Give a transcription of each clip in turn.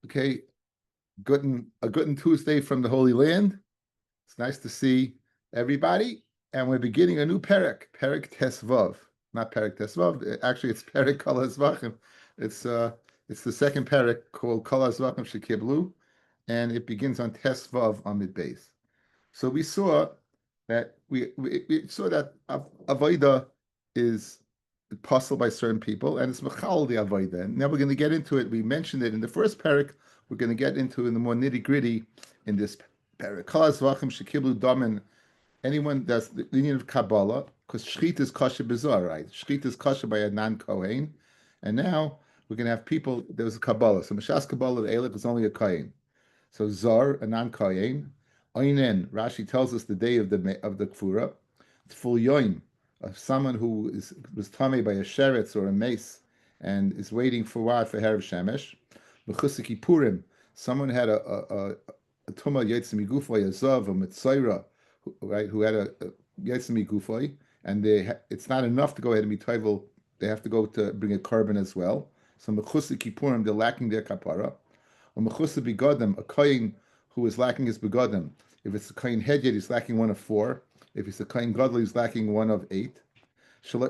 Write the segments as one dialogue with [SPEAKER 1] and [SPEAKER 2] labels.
[SPEAKER 1] Okay, a good Tuesday from the Holy Land. It's nice to see everybody, and we're beginning a new Perek Tesvav, not Perek Tesvav. Actually, it's Perek Kol Zevachim. It's uh, it's the second Perek called Kol Zevachim Shekiblu, and it begins on Tesvav Amid Beis. So we saw that we saw that avoda is possible by certain people, and it's mechal the avoda. And now we're going to get into it. We mentioned it in the first parak. We're going to get into in the more nitty gritty in this parak. Kol Zevachim shekiblu damen. Anyone that's the union of Kabbalah, because shchit is kosher bizarre, right? Shchit is kosher by a non-kohen, and now we're going to have people. There was a Kabbalah, so Mashas Kabbalah the Elik was only a kohen. So Zar, a non-Kayin. Oinen, Rashi tells us the day of the Kfura. Tful Yoim, of someone who was tummy by a sheretz or a mace and is waiting for what? For Herav Shemesh. B'chusik Purim, someone had a Tuma Yetzim Gufay, a Zav, a Mitzayra, right, who had a Yetzim Gufay, and it's not enough to go ahead and be Toivel, they have to go to bring a carbon as well. So B'chusik Purim, they're lacking their kapara. A kohen who is lacking his begodim. If it's a kohen hedyet, he's lacking one of four. If it's a kohen gadol, he's lacking one of eight.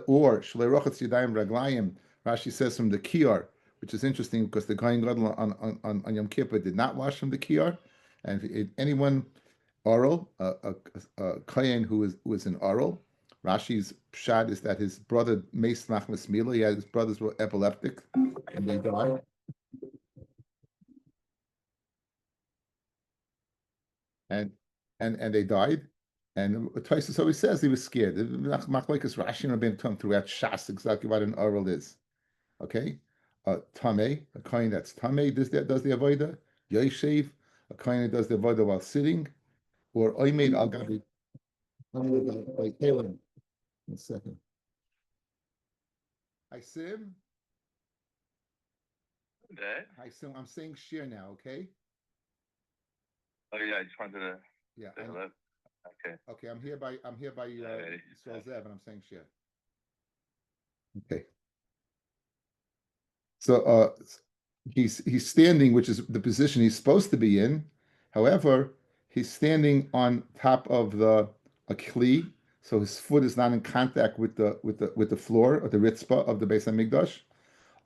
[SPEAKER 1] Or shalei rochetz yadayim raglayim. Rashi says from the kiyar, which is interesting because the kohen gadol on Yom Kippur did not wash from the kiyar, and if anyone oral, a kohen who was an oral. Rashi's pshat is that his brother Meis Machmas Mila, his brothers were epileptic and they died. And they died. And Taisus always says he was scared. Machlekes Rashi and Rabbi Tom throughout Shas exactly what an oral is. Okay, Tameh, a kohen that's Tameh does the avoda. Yoshev, a kohen that does the avoda while sitting, or Oimed al Gabi. Like Caleb. One second. Hi Sim.
[SPEAKER 2] That?
[SPEAKER 1] Hi Sim. I'm saying share now. Okay.
[SPEAKER 2] Oh yeah, I just wanted to
[SPEAKER 1] Yeah.
[SPEAKER 2] say hello. Okay.
[SPEAKER 1] Okay. I'm here by Yisrael Zev, and I'm saying share. Okay. So he's standing, which is the position he's supposed to be in. However, he's standing on top of a kli, so his foot is not in contact with the floor or the ritzpah of the Beis Hamikdash.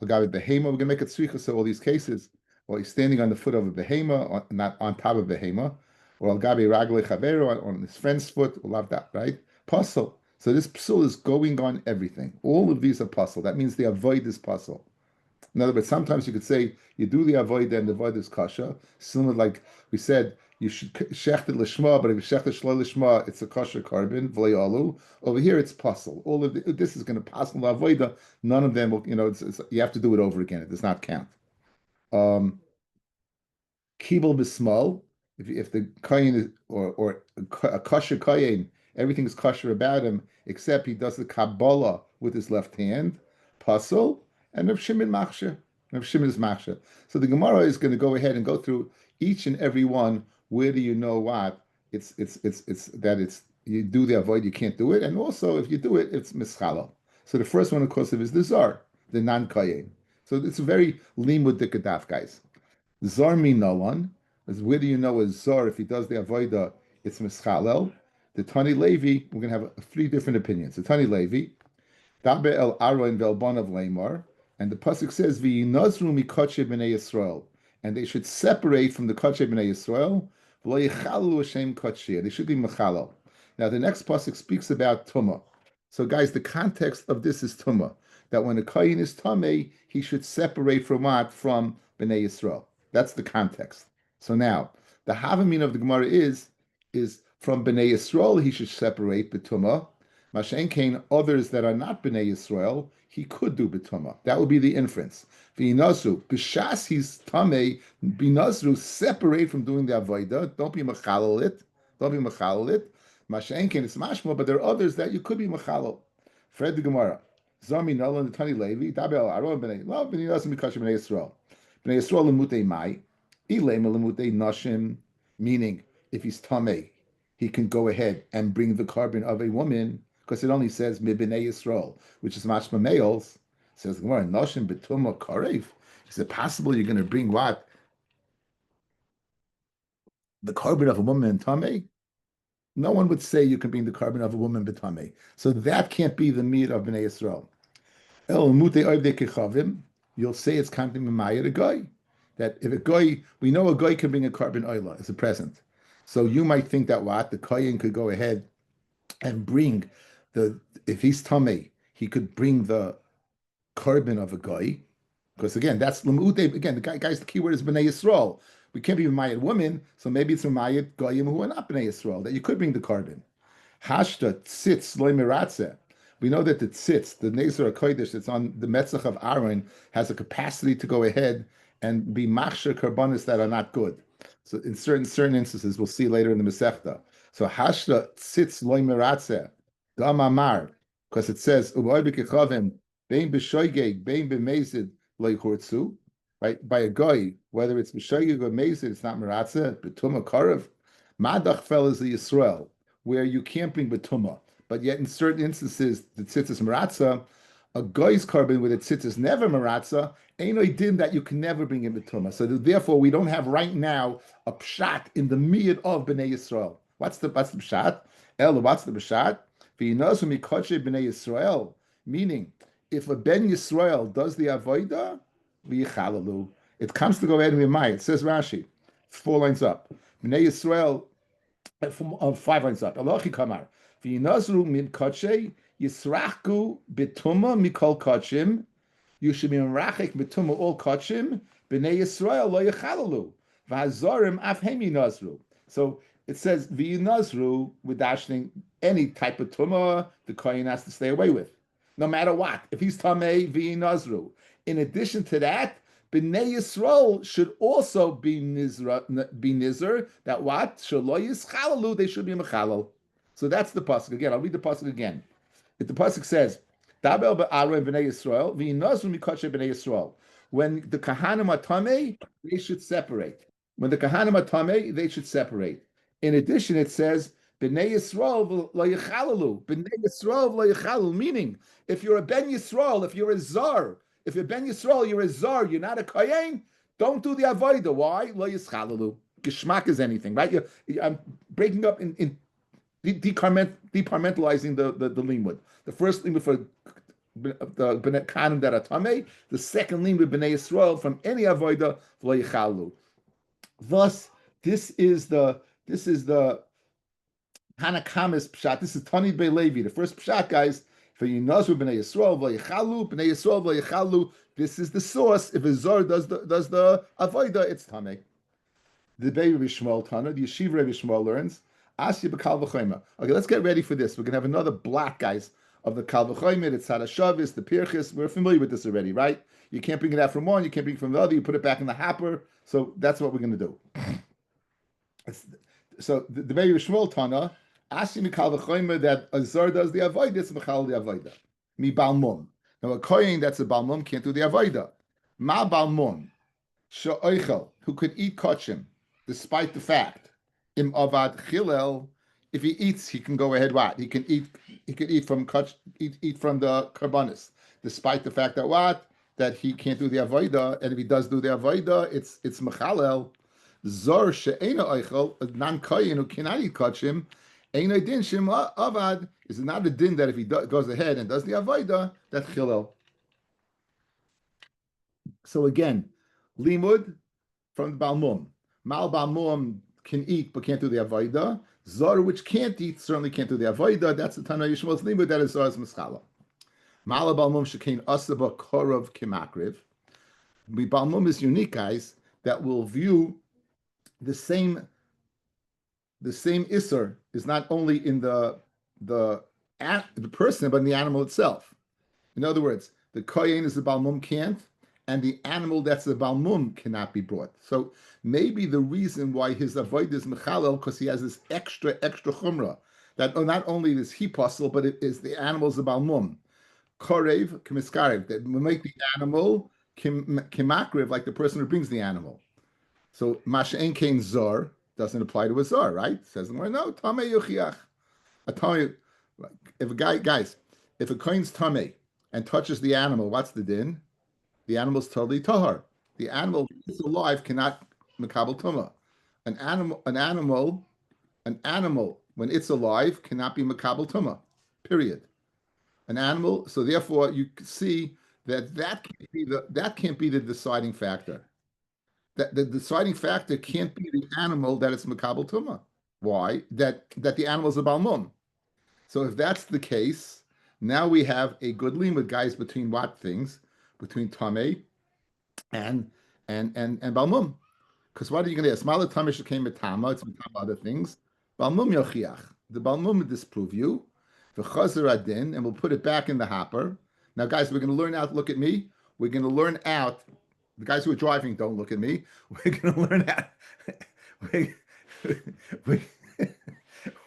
[SPEAKER 1] Agabi behema, we're gonna make it tzricha. So all these cases, well, he's standing on the foot of a behema, not on top of a behema, or agabi ragle chavero on his friend's foot. We'll have that, right? Puzzle. So this psul is going on everything. All of these are puzzle. That means they avoid this puzzle. In other words, sometimes you could say you do the avoid and the avoid is kasha. Similar, like we said, you should shecht it lishma, but if you shecht it shlo lishma, it's a kosher carbon v'le'alu. Over here, it's puzzle. All of this is going to puzzle the avoida. None of them will, you have to do it over again. It does not count. Um, Kibel b'smal, if the kohen is, or a kosher kohen, everything is kosher about him except he does the kabbalah with his left hand, puzzle, and Rav Shimon machsher. Rav Shimon is machsher. So the Gemara is going to go ahead and go through each and every one. Where do you know what? It's that it's you do the avoid, you can't do it, and also if you do it, it's mischalo. So the first one, of course, is the zar, the non-kohen. So it's a very limud dikadaf, guys. Zar minalan is where do you know a zar if he does the avoida, it's mischalel. The Tani Levi, we're going to have three different opinions. The Tani Levi, Dabe el Aron velbanav leimar, and the pasuk says v'yinazru mikotche b'nei Yisrael, and they should separate from the kotche b'nei Yisrael. V'lo yichalu Hashem kotche, they should be mechalal. Now the next pasuk speaks about tumah. So guys, the context of this is tumah. That when a kohen is tamei, he should separate from what? From b'nei Yisrael. That's the context. So now the havamin of the Gemara is from b'nei Yisrael he should separate b'tumah. Mashen Kain, others that are not B'nai Yisrael, he could do B'tumah. That would be the inference. V'inazru, B'shas he's Tamei, B'inazru, separate from doing the Avodah. Don't be Mechalal it. Don't be Mechalal it. Mashen Kain, it's Mashma, but there are others that you could be Mechalal. Fred the Gemara. Zami Nolan, the Tani Levi, Dabel Aron B'nai, well, B'nai Yisrael, B'nai Yisrael. B'nai Yisrael, Lemutei Mai, Ilem Lemutei Nashim, meaning if he's Tamei, he can go ahead and bring the carbon of a woman, because it only says Mibnei Yisrael, which is mashma males. It says Gemara Noshim Betuma Karev. Is it possible you're going to bring what? the carbon of a woman in Tameh, no one would say you can bring the carbon of a woman B'Tameh. So that can't be the meat of Bnei Yisrael. El Mute Oivdei Kechavim, you'll say it's Kantim Maya a guy. That if a guy, we know a guy can bring a carbon oila as a present. So you might think that what? The Kohen could go ahead and bring if he's Tameh, he could bring the carbon of a guy. Because again, that's Lamute. Again, the keyword is Bnei Yisrael. We can't be Mayat women, so maybe it's Mayat Goyim who are not Bnei Yisrael, that you could bring the carbon. Hashta tzitz loy miratze. We know that the tzitz, the Nezer HaKodesh that's on the Metzach of Aaron, has a capacity to go ahead and be machshir karbanis that are not good. So in certain instances, we'll see later in the Masechta. So hashta tzitz loy miratze, dam amar, because it says uboy b'kechavim bein b'shoygeg bein b'mezid loy churtzu, right? By a guy, whether it's b'shoygeg or mezid, it's not miratze, b'tuma karav. Madach fell is the Yisrael, where you can't bring betuma, but yet in certain instances the tzitz is maratza. A guy's carbon with a tzitz is never maratza. Ain't no din that you can never bring in betuma. So therefore, we don't have right now a pshat in the miyad of Bnei Yisrael. What's the pshat? What's the pshat? V'yinazu mikoche Bnei Yisrael. Meaning, if a Ben Yisrael does the avodah, v'yichalalu. It comes to go ahead and be It says Rashi. It's 4 lines up. Bnei Yisrael. From 5 lines up. Alochi kamar. V'yinazru min kodshe yisrachku betuma mikol kodshim. You should be merachik betuma all kodshim. Bnei Yisrael lo yechalalu. V'hazorim af hem yinazru. So it says v'yinazru with dashing any type of tuma the kohen has to stay away with, no matter what. If he's tamei v'yinazru. In addition to that, Bnei Yisrael should also be nizr. That what? Shelo yischalalu, they should be mechalal. So that's the pasuk again. I'll read the pasuk again. If the pasuk says, "Dabel be'aron Bnei Yisrael v'yinazru mikoshe Bnei Yisrael," when the kahanim are tamei, they should separate. When the kahanim are tamei, they should separate. In addition, it says, "Bnei Yisrael lo yichalalu." Bnei Yisrael lo yichalalu, meaning if you're a ben Yisrael, if you're a zar. If you're Ben Yisrael, you're a zar, you're not a kohen, don't do the avodah. Why? Lo yischalalu. Geschmack is anything, right? I'm breaking up in departmentalizing the limud. The first limud for the Bnei Kanim that are tamei, the second limud Bnei Yisrael from any avodah lo yichalalu. Thus, this is the Hanakamis pshat. This is Tani Bei Levi, the first pshat, guys. For Yinazu Bnei Yisrael v'yichalu, Bnei Yisrael v'yichalu. This is the source. If a zor does the avodah, it's tamei. The Bei Rabbi Shmuel Tana, the Yeshiva Rabbi Shmuel learns. Asya b'kal v'chomer. Okay, let's get ready for this. We're gonna have another block, guys, of the kal v'chomer. It's Hadashavis, the Pirchis. We're familiar with this already, right? You can't bring it out from one. You can't bring it from the other. You put it back in the hopper. So that's what we're gonna do. So the Bei Rabbi Shmuel Tana. Ashi mikal v'chomer that a zor does the avodah, it's mechal the avodah. Mi balmum. Now a kohen that's a balmum can't do the avodah. Ma balmum she'oichel who could eat kochim, despite the fact im avad chilel. If he eats, he can go ahead. What he can eat? He could eat from eat from the karbanis, despite the fact that what that he can't do the avodah, and if he does do the avodah, it's mechalel. Zor she'ena oichel, a non kohen who cannot eat kochim. Ein din shem avad is not a din that if he goes ahead and does the avodah, that's chilel. So again, limud from the balmum. Mal balmum can eat but can't do the avodah. Zor which can't eat certainly can't do the avodah. That's the Tana Yishmael's limud that is zor's mischala. Mal balmum shekain asaba korov kimakriv. Balmum is unique, guys, that will view the same isser is not only in the person, but in the animal itself. In other words, the kohen is the balmum can't, and the animal that's the balmum cannot be brought. So maybe the reason why his avodah is mechalel because he has this extra chumrah that not only is he possible, but it is the animal's the balmum. Korev kemiskarev that will make the animal kimakrev like the person who brings the animal. So masha'en kain zor doesn't apply to a zor, right? Says the word no tamei yuchiach. If a guys, if a kohen's tamei and touches the animal, what's the din? The animal's totally tahar. The animal, if it's alive, cannot makabel tuma. an animal when it's alive cannot be makabel tuma. Period. An animal. So therefore, you see that can't be the deciding factor. That the deciding factor can't be the animal that it's makabel tuma. Why? That the animal is a balmum. So if that's the case, now we have a good limud, guys, between what things? Between tame and and balmum. Because what are you going to ask? Mala tamish came tama. It's mitama other things. Balmum yochiach. The balmum will disprove you. The chazer adin, and we'll put it back in the hopper. Now, guys, we're going to learn out. Look at me. We're going to learn out. The guys who are driving don't look at me. We're going to learn out. we, we,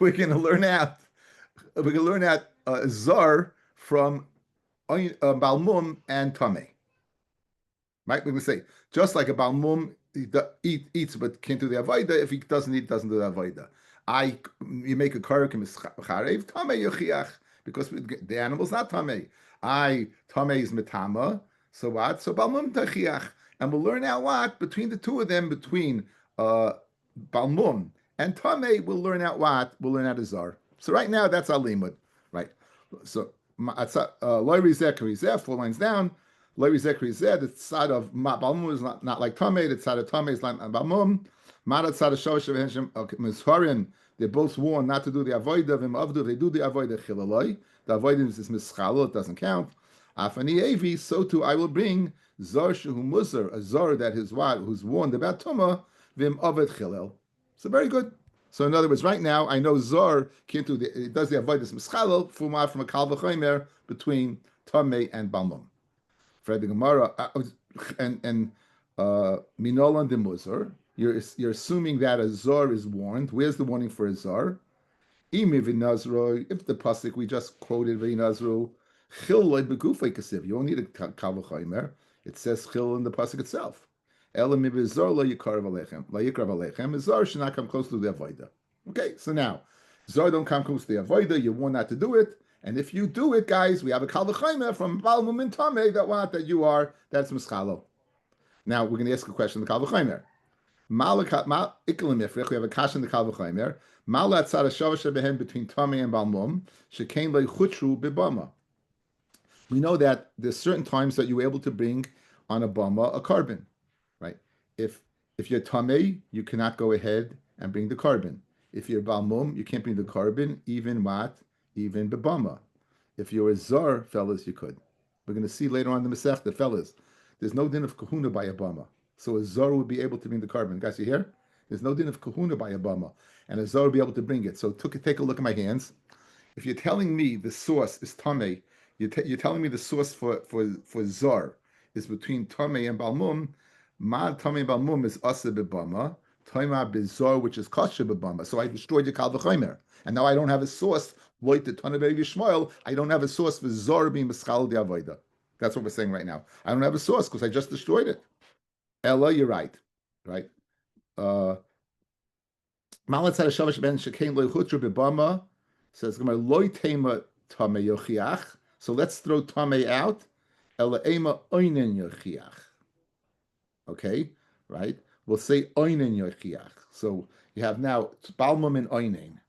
[SPEAKER 1] we're going to learn out. We're going to learn out zar from balmum and tame. Right? We're going to say, just like a balmum eats but can't do the avoida, if he doesn't eat, doesn't do the avoida. You make a karak charev tame yochiach because the animal's not tame. Tame is metama. So what? So balmum tachiach, and we'll learn out what between the two of them, between balmum and tame, we'll learn out what we'll learn out a zar. So right now that's our limud, right? So loy rizeh, 4 lines down. Loy rizeh, the side of balmum is not like tame. The side of tame is like balmum. Marat side of shosh mizharin. They're both warned not to do the avodah. Vim avdu. They do the avodah chilaloi. The avodah is mischalo. It doesn't count. Afani avi. So too I will bring zar shehu muzar, a zar that his wife who's warned about tuma. Vim aved chilel. So very good. So in other words, right now I know zar can't do it does the avodah mischalo from a kal v'chomer between tame and balmum. For the Gemara and minolan de muzar. You're assuming that a zar is warned. Where's the warning for a zar? If the pasuk we just quoted v'inazru chil loy begufay kasiv. You don't need a kavachaymer. It says chil in the pasuk itself. Elam zar lo yikarav alechem. Lo yikrav alechem. A zar should not come close to the avodah. Okay, so now zar don't come close to the avodah. You're warned not to do it. And if you do it, guys, we have a kavachaymer from balmum and tameh that you are. That's mischalo. Now we're going to ask a question. The kavachaymer. We have a kash in the Kal V'Chaimer. Malat tzad hashavash behen between Tami and Balmum shekain lo yichutru b'bama. We know that there's certain times that you were able to bring on a bama a carbon, right? If you're Tami, you cannot go ahead and bring the carbon. If you're Balmum, you can't bring the carbon, even b'bama. If you're a zar, fellas, you could. We're going to see later on in the Masechta, fellas. There's no din of kahuna by a bama. So a zar would be able to bring the carbon. Guys, you hear? There's no din of kahuna by a bama, and a zar would be able to bring it. So take a look at my hands. If you're telling me the source is tame, you're telling me the source for zar is between tame and balmum. Ma tame and balmum is asa b'bama. Taima bizar, which is kosher b'bama. So I destroyed your kal v'chaimer, and now I don't have a source. Like the Tanav Yishmael, I don't have a source for zar being mischal the avodah. That's what we're saying right now. I don't have a source because I just destroyed it. Ella, you're right. Right? Malat said Shavash ben Shekain loy chutru b'bama says loy tema tame yochiach. So let's throw tame out. Ella ema oinen yochiach. Okay, right? We'll say oinen yochiach. So you have now balmum and oinen.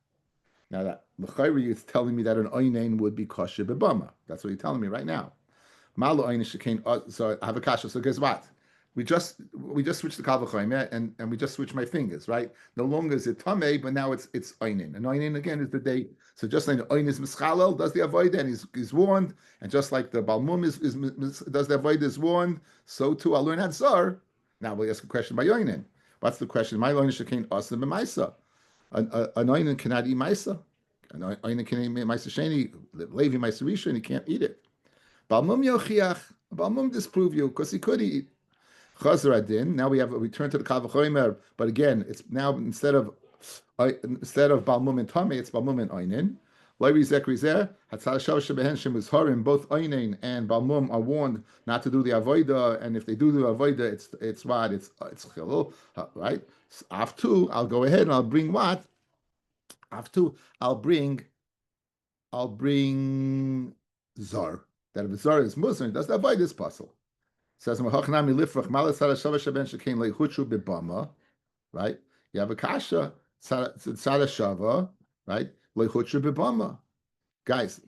[SPEAKER 1] Now that l'chayri is telling me that an oinen would be kosher b'bama. That's what you're telling me right now. Malo oinen shekain. So I have a kasha. So guess what? We just switched the kal v'chaimer and we just switched my fingers, right? No longer is it tameh, but now it's einin. And einin again is the day. So just like the einin is mischalel, does the avodah and is warned, and just like the balmum does the avodah is warned, so too I'll learn that zar. Now we'll ask a question by einin. What's the question? My einin shekain asa b'maisa. An einin cannot eat maisa. An einin can eat maisa sheni, levi maisa rishon, and he can't eat it. Balmum yochiach. Balmum disprove you because he could eat. Now we have a return to the Kal V'Chomer, but again, it's now instead of Balmum and Tame, it's Balmum and Einin. Both Einin and Balmum are warned not to do the Avoida, and if they do the Avoida, it's what? It's Chilul, right? After I'll go ahead and I'll bring what? After I'll bring Zar. That if Zar is Muslim, does the Avoida is possible. Says right? You have a kasha tzara shava, right? Leichutra bebama. Guys,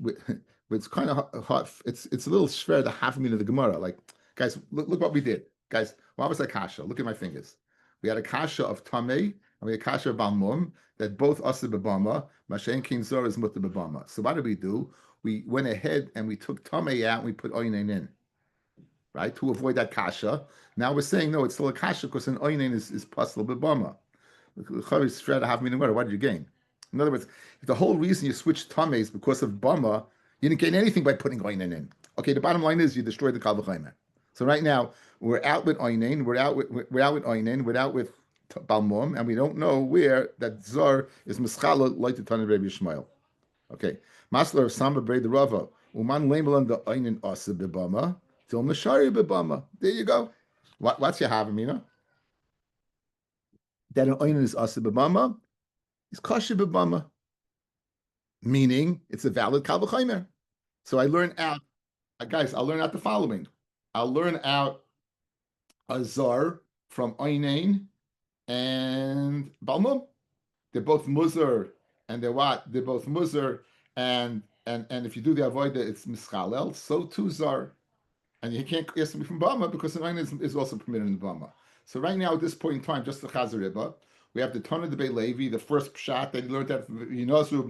[SPEAKER 1] it's kind of hard. It's a little schwer the half minute of the Gemara. Like, guys, look what we did. Guys, what was a kasha? Look at my fingers. We had a kasha of tamei and we had a kasha of balmum that both asa bebama, mashen king zor is mutter bebama. So what did we do? We went ahead and we took tamei out and we put oinen in, right, to avoid that kasha. Now we're saying no, it's still a kasha because an oinen is possible bebama. What did you gain? In other words, if the whole reason you switched tames because of bama, you didn't gain anything by putting oinen in. Okay, the bottom line is you destroyed the kal v'chaymer. So right now we're out with oinen, we're out with oinen, we're out with balmum, and we don't know where that zar is mischala like the Tana Rabbi Yishmael. Okay, Masler of Samba Braid the Rava Uman Lamelan the oinen asa bebama till mashari bebama. There you go. What's your havamina? That an oinen is asa bebama. It's kosher b'bama, meaning it's a valid kal v'chaymer. So I learn out, guys. I'll learn out the following. I'll learn out a zar from oinain and balmum. They're both muzar, and they're what? They're both muzar, and if you do the avoida, it's mischalel. So too zar, and you can't ask me from bama because the oinain is also permitted in the bama. So right now, at this point in time, just the chazariba. We have the Tana de Levi, the first pshat that he learned that Yinosu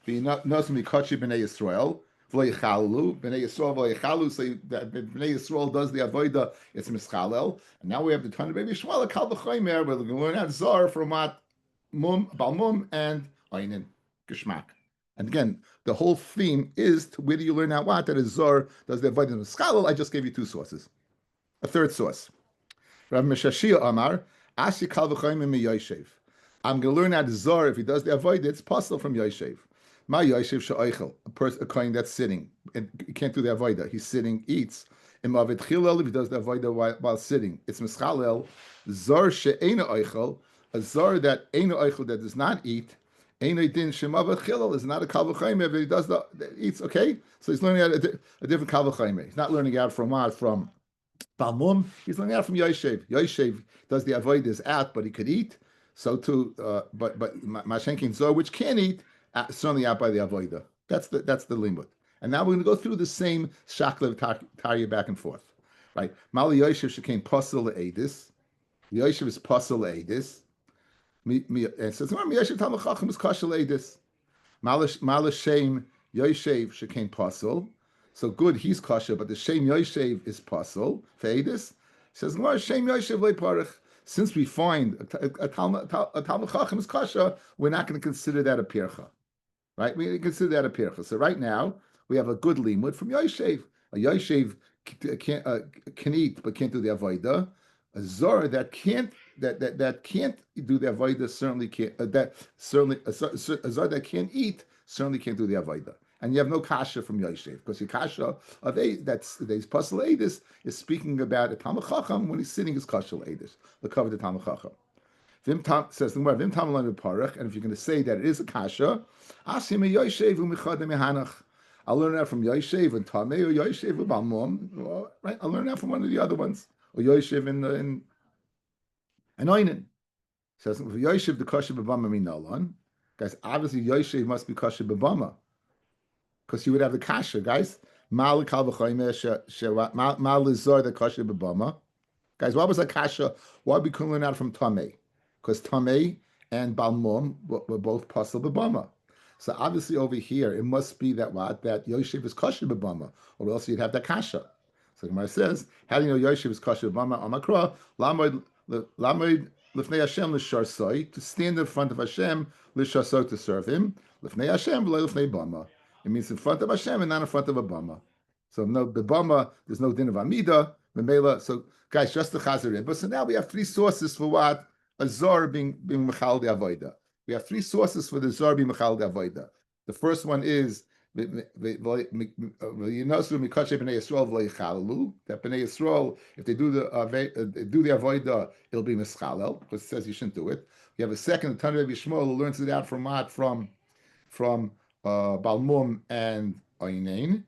[SPEAKER 1] Mikachi Bnei Yisrael, V'leichalu, Bnei Yisrael V'leichalu, so that Bnei Yisrael does the avodah, it's mischalel. And now we have the Tana de Shmuel, Kal V'chaymer, we're going to learn out Zar from what Balmum and Einin, Geschmack. And again, the whole theme is where do you learn out what? That is Zar does the avodah mischalel. I just gave you two sources. A third source. Rav Meshashia Amar, Asi kal v'chayim mi Yoshev. I'm going to learn how to zor if he does the avoid. It's possible from Yoshev. Ma Yoshev she'oichel, a coin that's sitting, and he can't do the avoida. He's sitting, eats. Im avid chilel, if he does the avoida while sitting, it's mischalel. Zor she'ena oichel, a zor that ena oichel that does not eat. Ena din shemavid chilel is not a kal v'chayim if he does the eats. Okay, so he's learning out a different kal v'chayim. He's not learning out from what from Balmum, he's learning out from Yoshev. Yoshev does the avodas out, but he could eat. So too, but Mashenkin Zoh, which can eat, certainly out by the avodah. That's the limud. And now we're going to go through the same shakla tarya back and forth, right? Mali Yoshev shekain pasal le'edis. Yoshev is pasal le'edis. And says, Yoshev Talmud Chacham is kasher le'edis. Mala Shem Yoshev shekain pasal. So good, he's kosher, but the Shem Yoshev is pasul. Feidis says, Shem Yoshev leparach. Since we find a Talmud Chacham is kosher, we're not going to consider that a pircha, right? We consider that a pircha. So right now we have a good limud from Yoshev. A Yoshev can eat but can't do the avodah. A zor that can't do the avodah certainly can't. A zor that can't eat certainly can't do the avodah. And you have no kasha from Yoshev, because your kasha of that's pasal edis is speaking about a Talmud Chacham when he's sitting his kasha edis, the cover of the Talmud Chacham. Says the Gemara, Vim Tam Lan Parach, and if you're going to say that it is a kasha, asim Yoshev u'michadem mehanach. I'll learn that from Yoshev and Tamei or Yoshev u'balmum, right? I'll learn that from one of the other ones, or Yoshev in Einin. Says for Yoshev the kasha b'bama minalan. Guys, obviously Yoshev must be kasha b'bama, because you would have the kasha, guys. Mal kal v'chaymer mal lizor the kasha b'bama. Guys, what was the kasha? Why we couldn't learn out from Tamei? Because Tamei and Balmum were both pasal b'bama. So obviously over here it must be that Yoshev is kasha b'bama, or else you'd have the kasha. So Gemara says, how do you know Yoshev is kasha b'bama? Amakra lamoid lifnei Hashem l'sharsoi, to stand in front of Hashem l'sharsoi, to serve Him. Lifnei Hashem l'fnei bama. It means in front of Hashem and not in front of a bama. So no, the bama, there's no din of amida, memela. So guys, just the chazarim. But so now we have three sources for what a zor being mechal de avoida. We have three sources for the zor being mechal de avoida. The first one is that Bnei Yisrael, if they do the avoida, it'll be mischalel, because it says you shouldn't do it. We have a second, the Tana Rabbi Shmuel, who learns it out from Balmum and Einin.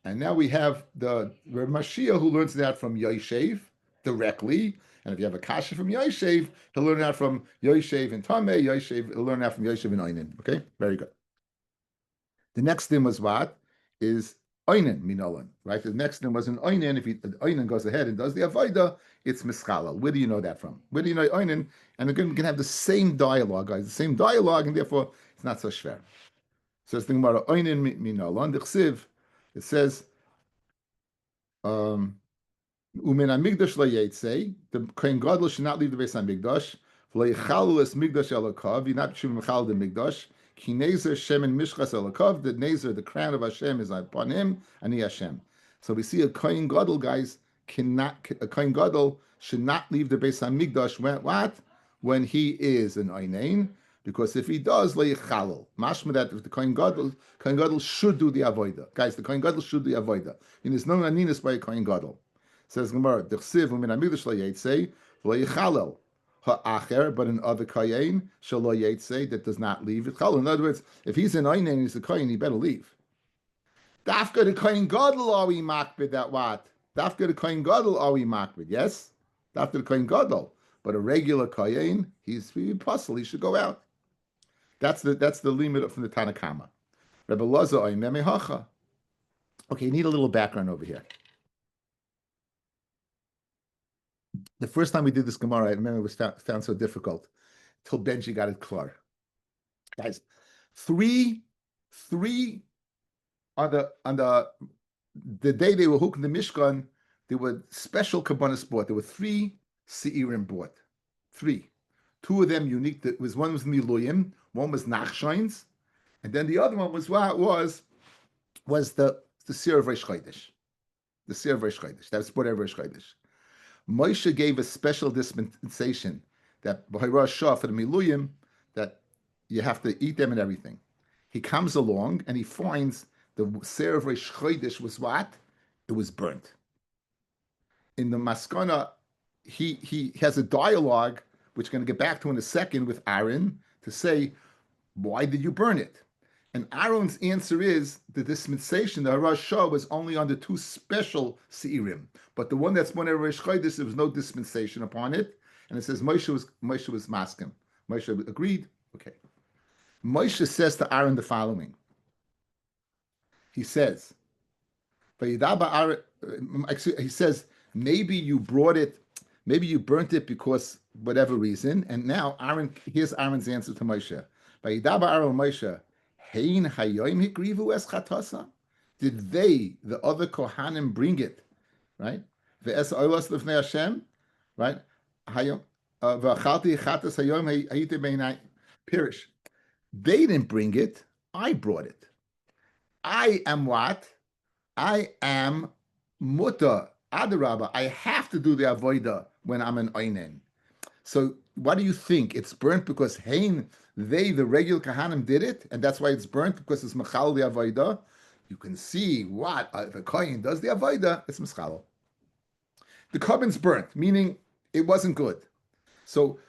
[SPEAKER 1] And now we have the Rav Mashiach, who learns that from Yoshev, directly. And if you have a kasha from Yoshev, he'll learn out from Yoshev and Tameh. Yoshev, he'll learn out from Yoshev and Oinen. Okay, very good. The next thing was what? Is Oinen Minolan, right? The next thing was an Oinen. If Oinen goes ahead and does the Avodah, it's Mischalal. Where do you know that from? Where do you know Oinen? And they're going to have the same dialogue, guys, the same dialogue, and therefore it's not so schwer. So it's thinking about Oinen Minolan. The Chsiv, it says, Umin Amigdash lo yetze, the Kohen Gadol should not leave the Beis Hamikdash. V'lo yichalu es Migdash elakav, you're not shuvim mechal the Migdash. Ki nezer Shem and Mishchas elakav, the nezer, the crown of Hashem is upon him, and he Hashem. So we see a Kohen Gadol, guys, a Kohen Gadol should not leave the Beis Hamikdash when he is an Einain, because if he does, lo yichalu. Mashma that if the Kohen Gadol should do the Avodah. Guys, the Kohen Gadol should do the Avodah. And there's no aninus by a Kohen Gadol. Says Gemara, "Dechsiv u'min hamigdash lo yetze lo yichalel ha'acher," but in other kayin shall lo yetze that does not leave it. In other words, if he's an oinen and he's a kayin, he better leave. Dafka the kayin gadol are we makbid that what? Dafka the kayin gadol are we makbid? Yes, dafka the kayin gadol, but a regular kayin, he's puzzle. He should go out. That's the limit from the Tanakama. Rabbi Loza oimeme hacha. Okay, you need a little background over here. The first time we did this Gemara, I remember it was found so difficult till Benji got it clear. Guys, three on the day they were hooking the Mishkan, there were special kabbanas bought. There were 3 seirim bought. 3. 2 of them unique. One was Miluyim, one was Nachshines, and then the other one was the Seir of Reish Chodesh. The Seir of Reish Chodesh. That was bought every Reish Chodesh. Moshe gave a special dispensation that for the Miluyim, that you have to eat them and everything. He comes along and he finds the Seir of Reish Chodesh was what? It was burnt. In the Maskana, he has a dialogue, which we're going to get back to in a second, with Aaron to say, why did you burn it? And Aaron's answer is the dispensation, the Harash Shah, was only on the 2 special Seirim. But the one that's born at Reish Chodesh, there was no dispensation upon it. And it says Moshe was maskim. Moshe agreed. Okay. Moshe says to Aaron the following. He says, he says, maybe you burnt it because whatever reason. And now here's Aaron's answer to Moshe. Vayidaba Aaron Moshe, Hein hayoim hikrivu es chatasa? Did they, the other Kohanim, bring it, right? Ve'es oilas lefnei Hashem, right? Hayom v'achalti chatas hayom hayite beinai pirish. They didn't bring it. I brought it. I am what? I am muta adarabba. I have to do the avodah when I'm an oinen. So what do you think? It's burnt because Hein, the regular Kahanim, did it, and that's why it's burnt, because it's Mechal the Avodah. You can see what the Kohen does the Avodah, it's Mechal. The Korban's burnt, meaning it wasn't good. So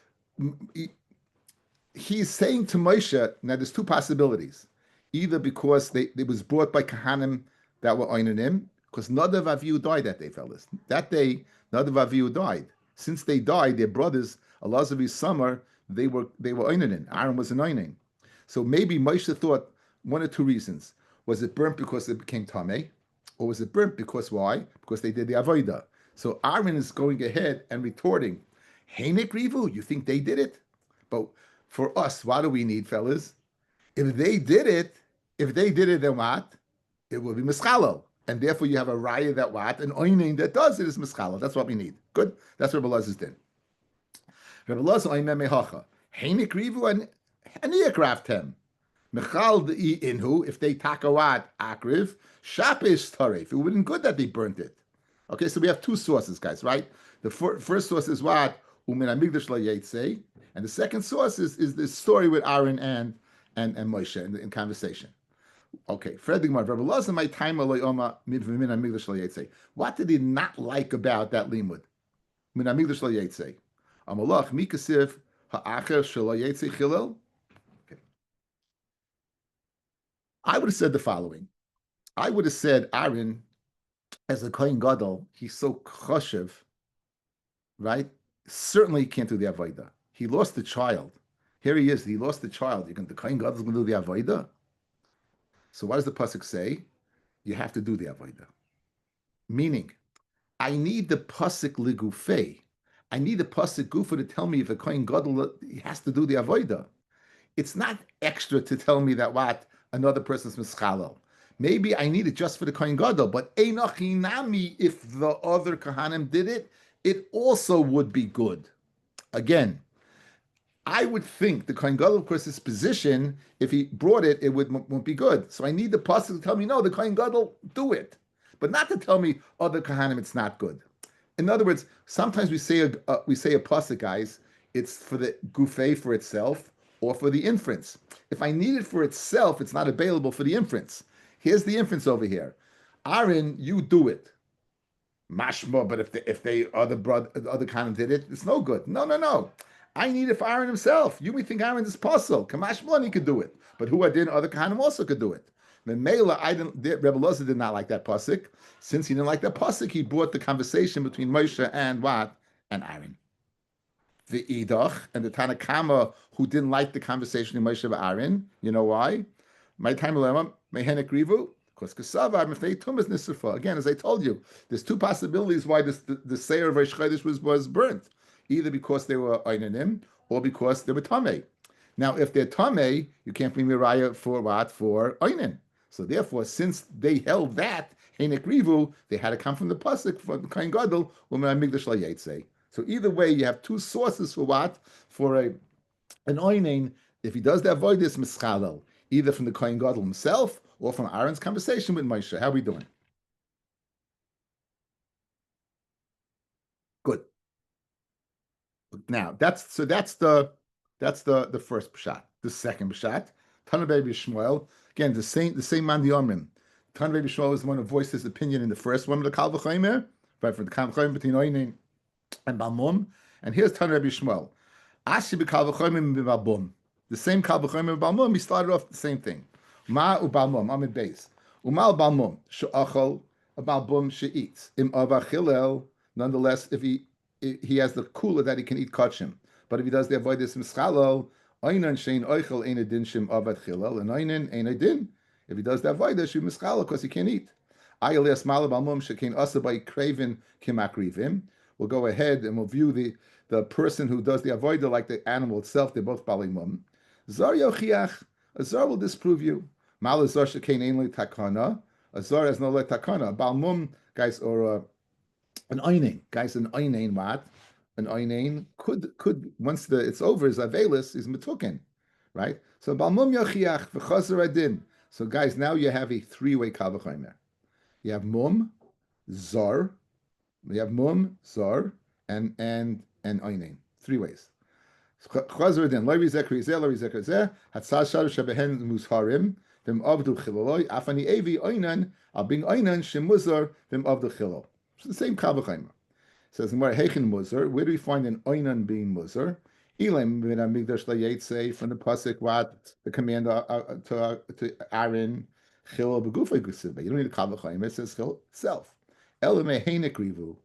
[SPEAKER 1] he's saying to Moshe, now there's 2 possibilities. Either because it was brought by Kahanim that were Oinanim, because Nadav Avihu died that day, fellas. That day, Nadav Avihu died. Since they died, their brothers, Elazar's summer, they were Oinanim. Aaron was an Oinanim. So maybe Moshe thought 1 or 2 reasons. Was it burnt because it became Tameh? Or was it burnt because why? Because they did the Avodah. So Aaron is going ahead and retorting, Heinik Rivu, you think they did it? But for us, what do we need, fellas? If they did it, then what? It will be Mischalo. And therefore you have a raya that what? An oinin that does it is Mischalo. That's what we need. Good? That's what Rabbi Lazar's did. Rabbi Lazar oimem mehacha. Heinik Rivu and Aniakraftem. Michal the inhu, if they takawat akriv, shapish tarif. It wouldn't good that they burnt it. Okay, so we have 2 sources, guys, right? The first source is what? Umin amigdash lo yetze. And the second source is the story with Aaron and Moshe in conversation. Okay, Fred Gemara, Rabbi Lazar, my time oma min amigdash lo yetze. What did he not like about that limud? Min amigdash lo yetze. Amalach mikasiv ha'acher shelo yetze chilel. Okay. I would have said the following. I would have said Aaron, as a Kohen Gadol, he's so choshev right? Certainly he can't do the avodah. He lost the child. Here he is. He lost the child. The Kohen Gadol is going to do the avodah. So what does the pasuk say? You have to do the avodah. Meaning, I need the pasuk ligufei. I need the pasuk gufa to tell me if a Kohen Gadol has to do the avodah. It's not extra to tell me that what another person's mischalel. Maybe I need it just for the Kohen Gadol, but einachinami, if the other Kohanim did it, it also would be good. Again, I would think the Kohen Gadol, of course, his position, if he brought it, it wouldn't be good. So I need the pasuk to tell me, no, the Kohen Gadol do it, but not to tell me other Kohanim it's not good. In other words, sometimes we say a pasuk, guys. It's for the gufay for itself or for the inference. If I need it for itself, it's not available for the inference. Here's the inference over here. Aaron, you do it. Mashma, but if they other Kohanim did it, it's no good. No. I need it for Aaron himself. You may think Aaron is puzzle. Kamashmon, he could do it. But who I did, other Kohanim also could do it. Mela, Rebbe Loza did not like that pasuk. Since he didn't like that pasuk, he brought the conversation between Moshe and what? And Aaron. The Idach and the Tanakama, who didn't like the conversation in Moshe and Aaron. You know why? My time Lema, Mehenek Rivu, because Kasavar, Mefnei Tumas Nisrafa. Again, as I told you, there's two possibilities why the Seir of Rosh Chodesh was burnt. Either because they were Einanim or because they were Tameh. Now, if they're Tameh, you can't bring Miraya for what? For Einan. So therefore, since they held that, Heinek Rivu, they had to come from the Pasuk, from Kohen Gadol, U'mei Migdash LaYetze. So either way, you have two sources for what? For an Einan, if he does the avoidus mischalel, either from the Kohen Gadol himself or from Aaron's conversation with Moshe. How are we doing? Good. Now that's the first pshat. The second pshat, Tanabei Shmuel. Again, the same man the Omrim. Tanabei Shmuel is the one who voiced his opinion in the first one of the Kal V'Chomer, right? For the Kal V'Chomer between Oinin and Balmum. And here's Tanabei Shmuel. Ashi b'Kal V'Chomer b'Balmum. The same Kal V'Chomer b'Balmum. He started off the same thing. Ma u'Balmum. Amid Beis. Umal Balmum she'achol a Balmum she'eats im avachilel. Nonetheless, if he has the kula that he can eat kachim. But if he does the avoidus mischalal, einan shein oichel ein adin shim avad chilal, and einan ein adin. If he does the avoidus, you mischalal because he can't eat. Ayalias malab almum shekein asa by craven kimakrivim. We'll go ahead and we'll view the person who does the avodah like the animal itself. They're both balimum. Zar yochiach. A zar will disprove you. Mal zar shekein ein le takana. A zar has no le takana. Balmum, guys, or an einain, guys, an einain what? An einain could once it's over is avelis is metukin, right? So balmum yachiach v'chazer adin. So guys, now you have a three-way kal v'chomer. You have mum, zar, and einain. Three ways. Chazer adin. Lo yizekri zeh, lo yizekri zeh. Hatzal shar shebehen musharim. V'im avdu chiloloi. Afani evi einan. Al bing einan shemuzar. V'im avdu chilol. It's the same Kal V'Chomer. Says Heichen Muzar. Where do we find an Einan being Muzar? Elam bin Amigdash LaYetze from the pasuk what the command to Aaron Chil Begufay Gusiba. You don't need a Kal V'Chomer. It says Chil self. Elam Heinek Rivu.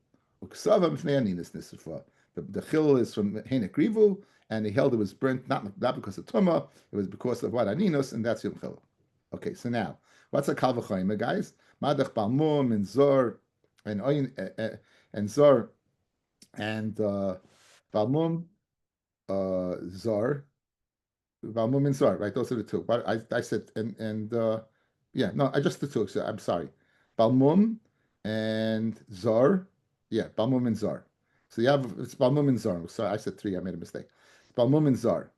[SPEAKER 1] Uksavam Fneaninis Nisufah. The Chil is from Heinek Rivu, and he held it was burnt not because of Tumah. It was because of what Aninos, and that's Yom Chil. Okay, so now what's a Kal V'Chomer, guys? Madach Balmum and Zor. And Zar and Balmum Zar, Balmum and Zar, right? Those are the two. I said yeah, no, I just the two. So I'm sorry, Balmum and Zar, yeah, Balmum and Zar. So you have it's Balmum and Zar. Sorry, I said three. I made a mistake. Balmum and Zar.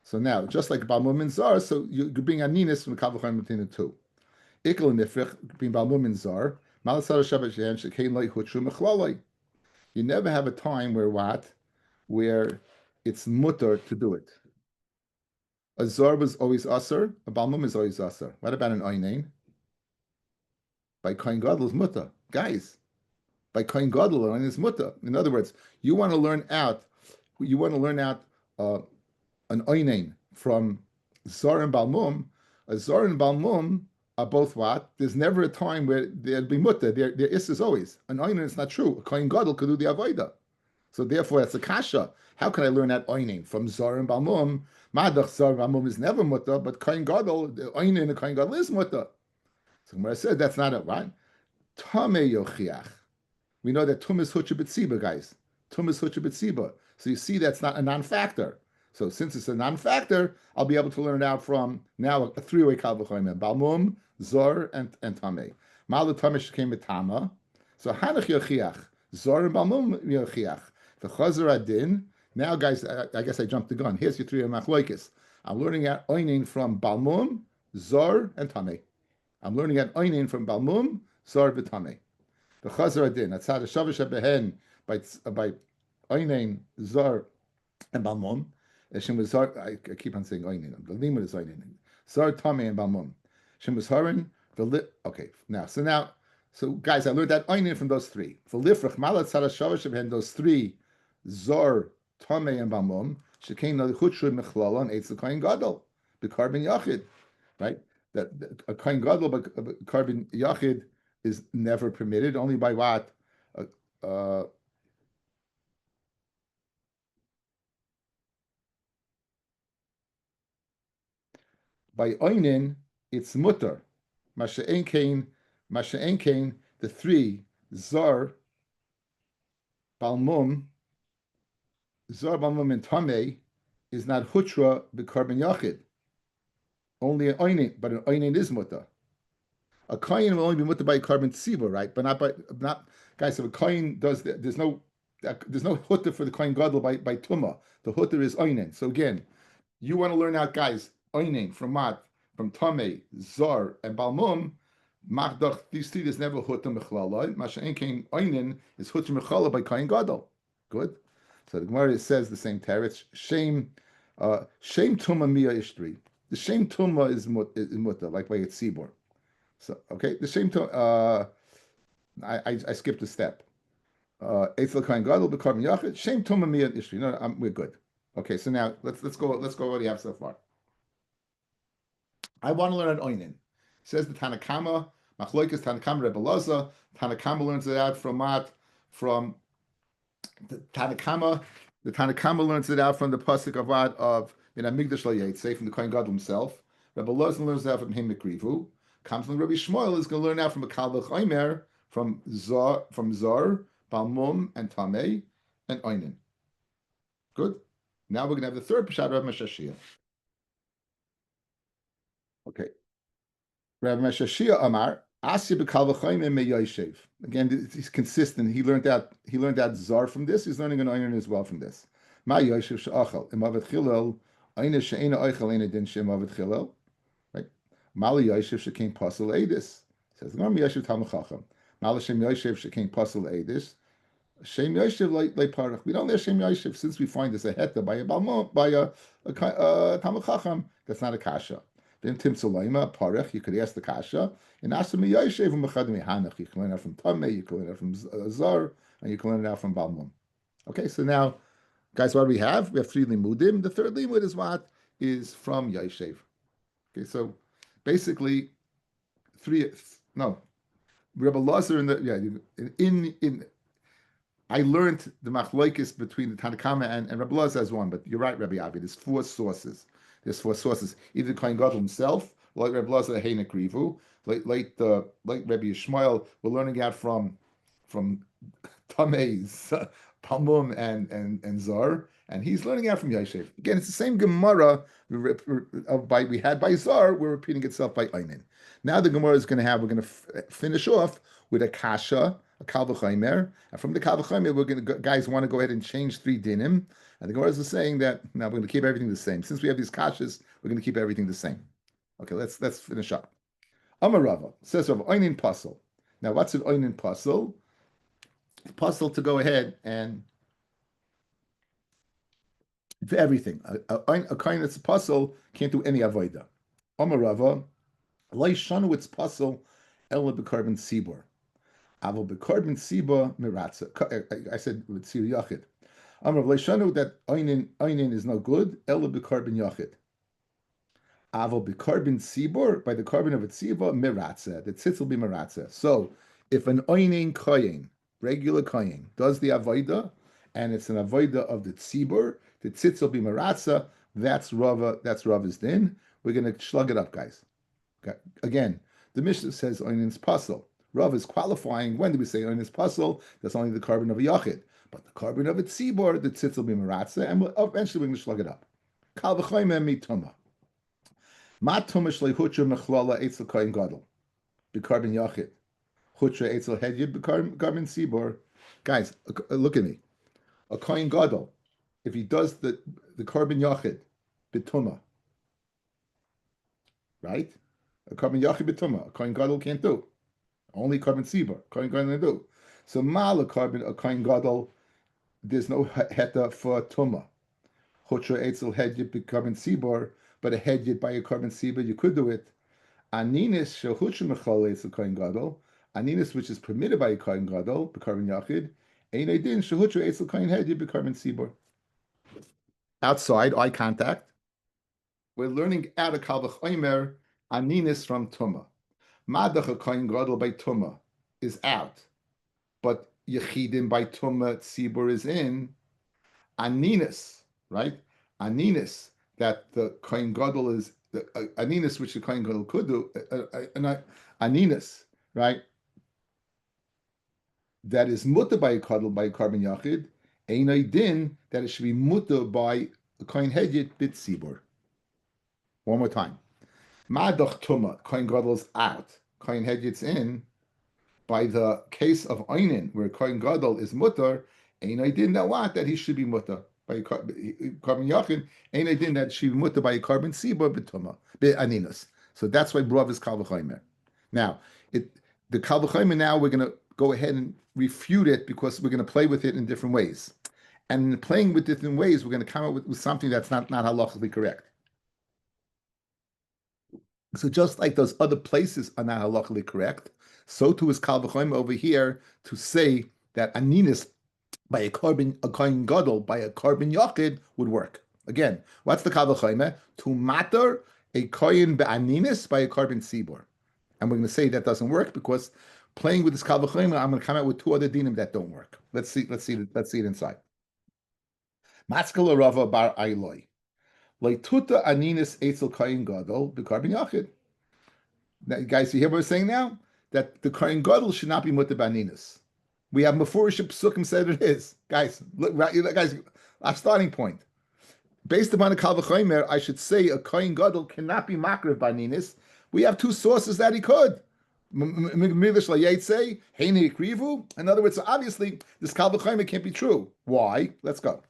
[SPEAKER 1] So now, just like Balmum and Zar, so you bring Aninis from the Kal V'Chomer between the two. Ikel and Nifrich between Balmum and Zar. You never have a time where it's mutter to do it. A zar was always asr, a balmum is always asr. What about an einain? By Kohen Gadol is mutter. Guys, by Kohen Gadol is mutter. In other words, you want to learn out an einain from zar and balmum. A zar and balmum are both what? There's never a time where there'd be mutter. There is always. An einan is not true. A Kohen Gadol could do the avodah. So therefore, that's a kasha. How can I learn that oinin from zar and balmum? Madach zar and balmum is never mutter, but kohen gadol, the oinin and kohen gadol is mutter. So when I said that's not it, right? Tame yochiach. We know that tum is hutcha b'tziba, guys. Tum is hutcha b'tziba. So you see that's not a non-factor. So since it's a non-factor, I'll be able to learn it out from now a three-way kal v'choyim. Balmum, zor, and tame. Mal tamish came with tama. So hanach yochiach. Zor and balmum yochiach. The chazer adin. Now, guys, I guess I jumped the gun. Here's your three machloikis. I'm learning out oinin from balmum, zor, and tame. I'm learning out oinin from balmum, zor, v'tame. The chazer adin. That's how the shavish behen by oinin, zor, and balmum. Shem was zar. I keep on saying oinin. The limud is oinin. Zor, tame, and balmum. Shem was harin. Okay. So guys, I learned that oinin from those three. For lifrach malat tzara shavish behen those three, zor, tame, and balmum. Shekein no chutzru mechlala and eitz the kohen gadol. The carbon yachid, right? That a kohen gadol but carbon yachid is never permitted, only by what? By oinin, it's mutter. Masha'en kain, the three, zar, balmum, and tame, is not hutra b'carbon yachid. Only an oinin, but an oinin is mutter. A kohen will only be mutter by carbon tzibur, right? But not guys. If a kohen does, there's no hutter for the kohen gadol by tuma. The hutter is oinen. So again, you want to learn out, guys, oinin from mat, from tame, zar, and balmum. Machdach, these three, there's never hutter mechlala. Masha'en kain oinin is hutter mechlala by kohen gadol. Good. So the Gemara says the same teretz. Shame tuma mia ishtri. The shame tuma is mutter, like by tzibur. So okay, the same to I skipped a step. Eitzel kain gadol b'carbon yachid. Shame tuma mia ishtri. No, we're good. Okay, so now let's go. Let's go what we have so far. I want to learn an oinin. Says the Tanakama, Machloikas Tanakama Rebbe Loza. Tanakama learns it out from the Tanakama. The Tanakama learns it out from the pasuk of what of Migdash Lo Yetze from the Kohen Gadol himself. Rebbe Loza learns it out from him Mikrivu. Comes from Rabbi Shmuel is going to learn out from a Kal V'Chomer from Zar, Balmum, and Tameh, and Oinin. Good. Now we're going to have the third Peshat Rav Meshashia. Okay. Rav Meshashia Amar, Asya b'Kal V'Chomer me Yoshev. Again, he's consistent. He learned that Zar from this. He's learning an Oinin as well from this. Ma Yoshev she'achal imavet chilel Oinin she'ena oichel ena din she'emavet chilel. Right. Mali Yoshev she'kein pasel edis. Says Ram Yoshev Talmud Chacham. Mali Shem Yoshev she'kein pasel edis. Shem Yoshev like parach. We don't learn Shem Yoshev since we find this a heta by a Talmud Chacham. That's not a kasha. Then Tim Sulaima parach. You could ask the kasha. And ask him Yoshev u'mechadim hanach. You can learn that from Tameh. You can learn that from Zar, and you can learn that from Balmum. Okay, so now, guys, what do we have? We have three limudim. The third limud is what is from Yoshev. Okay, so basically, Rebbe Lazar in I learned the machlokes between the Tanakama and Rebbe Lazar as one, but you're right, Rabbi Avi. There's four sources. Either Kohen Gadol himself, like Rebbe Lazar Heinik Rivu, like Rabbi Yishmael, we're learning out from Tamei's Palmum and Zar, and he's learning out from Yoshev. Again, it's the same Gemara we had by Zar, we're repeating itself by Einin. Now the Gemara is going to we're going to finish off with a kasha, a kal v'chaimer, and from the kal v'chaimer, we're going to guys want to go ahead and change three dinim, and the Gemara is saying that now we're going to keep everything the same. Since we have these kashas, we're going to keep everything the same. Okay, let's finish up. Amar Rava says Rava Einin pasel. Now, what's an Einin pasel? Puzzle to go ahead and for everything. A kind that's a puzzle can't do any avoida. Omarava, Leishanu its puzzle, Ela Bekarbon Sibor. Avo Bekarbon Siba Miratza. I said with Sir Yachid. Amarav Leishanu that Einin is no good, Ela Bekarbon Yachid. Avo Bekarbon Sibor, by the carbon of its Siba, Miratza. The tzitz will be Miratza. So if an Einin Koyin, regular kohen does the avodah, and it's an avoida of the tzibur. The tzitz will be maratza. That's Rava's din. We're going to slug it up, guys. Okay. Again, the Mishnah says oinins puzzle. Rav is qualifying. When do we say oinins puzzle? That's only the carbon of a yachid. But the carbon of a tzibur, the tzitz will be maratza, and eventually we're going to slug it up. Kal v'choyme mituma. Ma tuma shlei hutra mechlala eitzel koyin gadol. B'carbon yachid. Hutra eitzel hedyid b'carbon tzibur. Guys, look at me. A koyin gadol, if he does the carbon yachid, b'tuma, right? A carbon yachid b'tuma, a koyin gadol can't do. Only carbon tzibur, koyin gadol can do. So mal a koyin gadol, there's no heta for tuma. Hutra eitzel hedyid b'carbon tzibur, but a hedyid by a carbon tzibur, you could do it. Aninis shehutra mechal eitzel koyin gadol, aninis which is permitted by a koyin gadol, b'carbon yachid, ein edin shehutra eitzel koyin hedyid b'carbon tzibur. Outside, eye contact. We're learning out of Kal v'chomer aninis from Tuma. Madach a koyin gadol by Tuma is out, but Yechidim by Tuma Tzibur is in. Aninis, right? Aninis, that the koyin gadol is, aninis which the koyin gadol could do, aninis, right? That is mutter by a carbon yachid, ein din that it should be mutter by a koyin hedyet bit tzibur. One more time. Madach tuma, koyin gadol's out, koyin hedyet's in. By the case of einin, where koyin gadol is mutter, ein din that what that he should be mutter by a carbon yachid, ein din that should be mutter by a carbon tzibur bituma bit aninus. So that's why Rav is kal v'chomer. Now the kal v'chomer. Now we're going to go ahead and refute it because we're going to play with it in different ways. And in playing with different ways, we're going to come up with something that's not halachically correct. So just like those other places are not halachically correct, so too is kal v'chomer over here to say that aninis by a koyin gadol, by a carbon yachid would work. Again, what's the kal v'chomer? To matter a koyin be'aninis by a carbon tzibur. And we're going to say that doesn't work because playing with this kal v'chomer, I'm going to come out with two other dinim that don't work. Let's see it inside. Maskala Rava bar Ailoi. Leituta aninis eitzel koyin gadol b'carbon yachid. Now, guys, you hear what we're saying now? That the koyin gadol should not be mutter b'aninis. We have mefurish psukim said it is. Guys, look, guys, our starting point. Based upon the kal v'chomer, I should say a koyin gadol cannot be makriv b'aninis. We have two sources that he could. In other words, obviously, this kal v'chomer can't be true. Why? Let's go.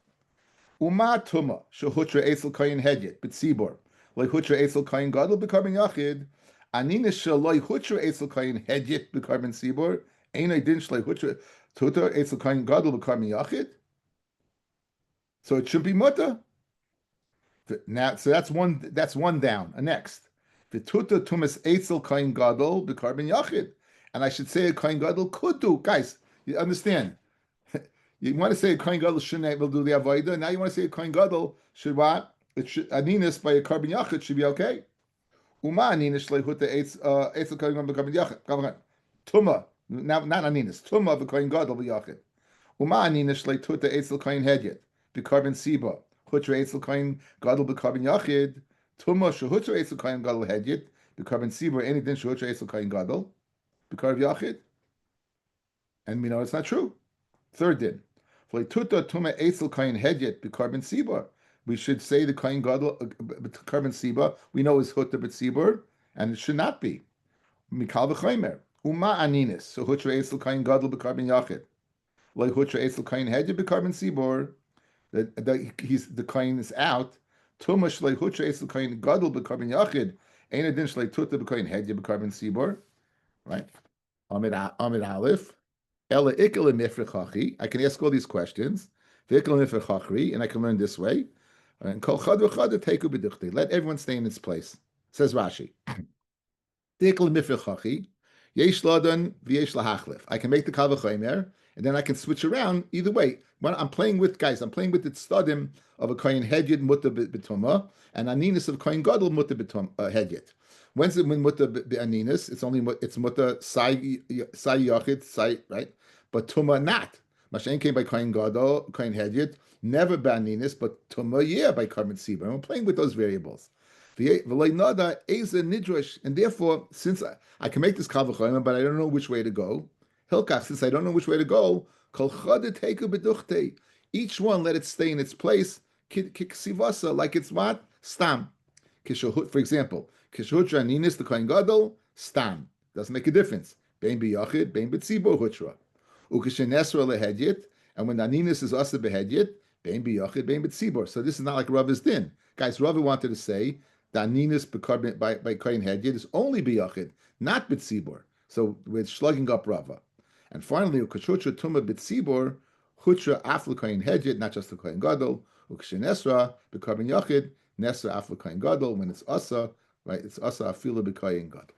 [SPEAKER 1] Uma tuma shehutra eitzel koyin hedyet b'tzibur lehutra eitzel koyin gadol b'carbon yachid aninis sheloi hutra eitzel koyin hedyet b'carbon tzibur einay din shlei hutra tutar eitzel koyin gadol b'carbon yachid. So it should be mutter. Now, so that's one down. Next, the tutar tumas eitzel koyin gadol b'carbon yachid, and I should say a koyin gadol could do. Guys, you understand? You want to say a koyin gadol shouldn't able to do the avodah. Now you want to say a koyin gadol should what? It should aninis by a carbon yachid should be okay. Uma aninis shleihuta eitzel koyin gadol b'carbon yachid. Tuma, not aninis. Tuma b'koyin gadol b'yachid. Uma aninis shleihuta eitzel koyin hedyet b'carbon siba. Hutra eitzel koyin gadol b'carbon yachid. Tuma shehutra eitzel koyin gadol hedyet b'carbon siba. Anything shehutra eitzel koyin gadol b'carbon yachid. And we know it's not true. Third din. Tuta tuma eitzel koyin hedyet b'carbon siba. We should say the koyin gadol carbon siba. We know is huta b'tzibur, and it should not be. Mikal v'chomer uma aninis. So hutra eitzel koyin gadol b'carbon yachid. Like hutra eitzel koyin hedyet b'carbon sibur. The koyin is out. Tuma shlei hutra eitzel koyin gadol b'carbon yachid. Ein adin shlei tuta b'koyin hedyet b'carbon sibur. Right. Amid Aleph. I can ask all these questions, and I can learn this way. And let everyone stay in its place. Says Rashi. I can make the kal v'chomer, and then I can switch around either way. When I'm playing with the tzadim of a koyin hedyet mutter b'tuma, and aninis of koyin gadol mutter hedyet. When's it when mutter be'aninis? It's mutter sai yachid sai, right, but tuma not. Mashen came by Kohen Gadol, Kohen Hedyot, never by Ninis, but Tumah, by Karmet Tzibur. And we're playing with those variables. Nada Eza Nidrash, and therefore, since I can make this Kavachoyim, but I don't know which way to go, Hilkach, since I don't know which way to go, Kol Chada Teiku Beduchte, each one let it stay in its place, Kiksivasa, like it's what? Stam. For example, Kishhutra Ninis the Kohen Gadol, Stam. Doesn't make a difference. Bein B'Yachid, Bein B'Tzibur Hutra. Ukishenesra Lehedyet, and when the Ninis is also Behedyet, Bein B'Yachid, Bein B'Tzibur. So this is not like Rava's din. Guys, Rava wanted to say that Ninis by Kohen Hedyet is only B'Yachid, not B'Tzibur. So we're slugging up Rava. And finally, Ukishutra Tuma B'Tzibur, Hutra Aflu Kohen Hedyet, not just the Kohen Gadol. Ukishenesra B'Karben Yachid, Nesra Aflu Kohen Gadol. When it's Asa, right? It's Asa Afilu B'Kohen Gadol.